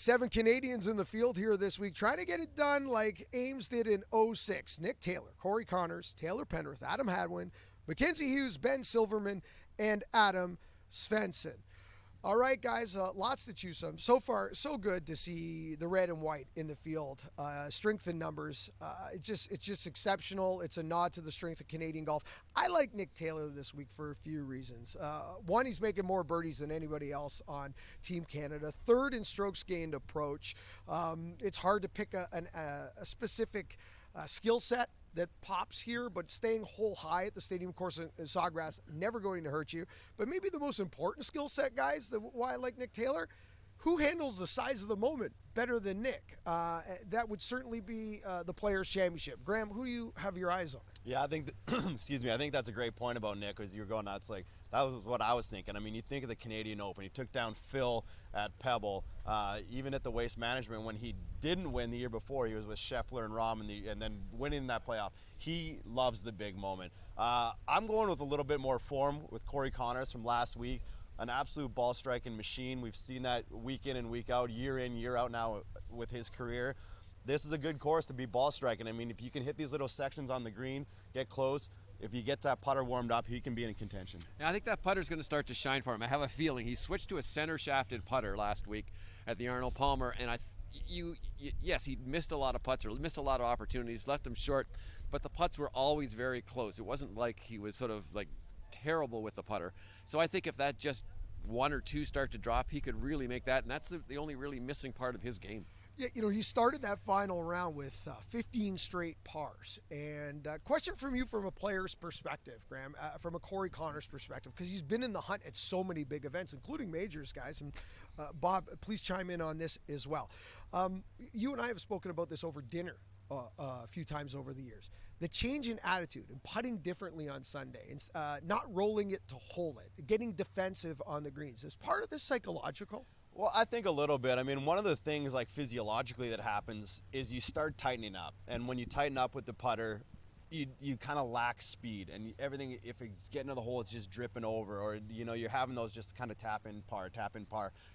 7 Canadians in the field here this week, trying to get it done like Ames did in '06. Nick Taylor, Corey Connors, Taylor Penrith, Adam Hadwin, Mackenzie Hughes, Ben Silverman, and Adam Svensson. All right, guys, lots to choose from. So far, so good to see the red and white in the field. Strength in numbers. It's just exceptional. It's a nod to the strength of Canadian golf. I like Nick Taylor this week for a few reasons. One, he's making more birdies than anybody else on Team Canada. Third in strokes gained approach. It's hard to pick a specific skill set that pops here, but staying hole high at the stadium course in Sawgrass, never going to hurt you. But maybe the most important skill set, guys, why I like Nick Taylor, who handles the size of the moment better than Nick? That would certainly be the Players' Championship. Graham, who you have your eyes on? Yeah, I think, excuse me, I think that's a great point about Nick, as you were going nuts. Like, that was what I was thinking. I mean, you think of the Canadian Open. He took down Phil at Pebble. Even at the Waste Management, when he didn't win the year before, he was with Scheffler and Rahm, and then winning that playoff. He loves the big moment. I'm going with a little bit more form with Corey Connors from last week. An absolute ball striking machine. We've seen that week in and week out, year in, year out now with his career. This is a good course to be ball striking. I mean, if you can hit these little sections on the green, get close, if he gets that putter warmed up, he can be in contention. Yeah, I think that putter's going to start to shine for him. I have a feeling he switched to a center shafted putter last week at the Arnold Palmer, and yes, he missed a lot of putts or missed a lot of opportunities, left them short, but the putts were always very close. It wasn't like he was sort of like terrible with the putter. So I think if that just one or two start to drop, he could really make that, and that's the only really missing part of his game. Yeah, he started that final round with 15 straight pars. And question from you from a player's perspective, Graham, from a Corey Connors perspective, because he's been in the hunt at so many big events, including majors, guys. And Bob, please chime in on this as well. You and I have spoken about this over dinner a few times over the years. The change in attitude and putting differently on Sunday, and not rolling it to hole it, getting defensive on the greens. Is part of this psychological? Well, I think a little bit. I mean, one of the things like physiologically that happens is you start tightening up. And when you tighten up with the putter, you kind of lack speed. And everything, if it's getting to the hole, it's just dripping over. Or, you're having those just kind of tap in par.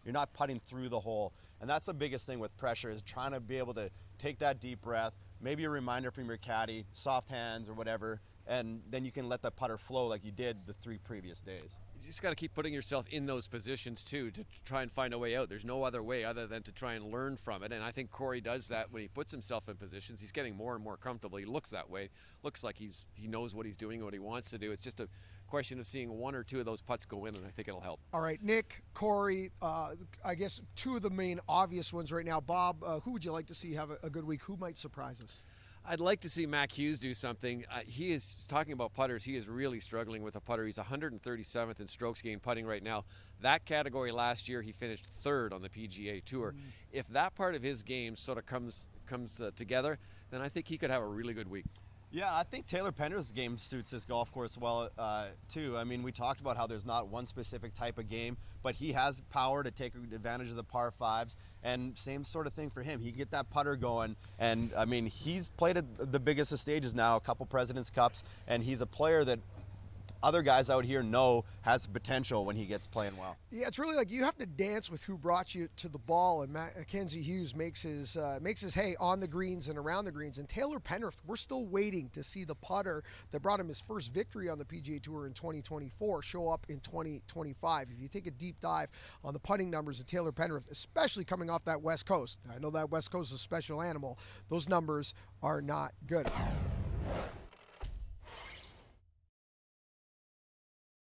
You're not putting through the hole. And that's the biggest thing with pressure, is trying to be able to take that deep breath, maybe a reminder from your caddy, soft hands or whatever, and then you can let the putter flow like you did the 3 previous days. You just got to keep putting yourself in those positions too to try and find a way out. There's no other way other than to try and learn from it, and I think Corey does that when he puts himself in positions. He's getting more and more comfortable. He looks that way. Looks like he knows what he's doing and what he wants to do. It's just a question of seeing one or two of those putts go in, and I think it'll help. All right, Nick, Corey, I guess two of the main obvious ones right now. Bob, who would you like to see have a good week? Who might surprise us? I'd like to see Mac Hughes do something. He is talking about putters. He is really struggling with a putter. He's 137th in strokes gained putting right now. That category last year, he finished 3rd on the PGA Tour. If that part of his game sort of comes together, then I think he could have a really good week. Yeah, I think Taylor Penrith's game suits this golf course well, too. I mean, we talked about how there's not one specific type of game, but he has power to take advantage of the par 5s, and same sort of thing for him. He can get that putter going, and, I mean, he's played at the biggest of stages now, a couple President's Cups, and he's a player that other guys out here know has potential when he gets playing well. Yeah, it's really like you have to dance with who brought you to the ball, and Mackenzie Hughes makes his hay on the greens and around the greens. And Taylor Penrith, we're still waiting to see the putter that brought him his first victory on the PGA Tour in 2024 show up in 2025. If you take a deep dive on the putting numbers of Taylor Penrith, especially coming off that West Coast, I know that West Coast is a special animal, those numbers are not good.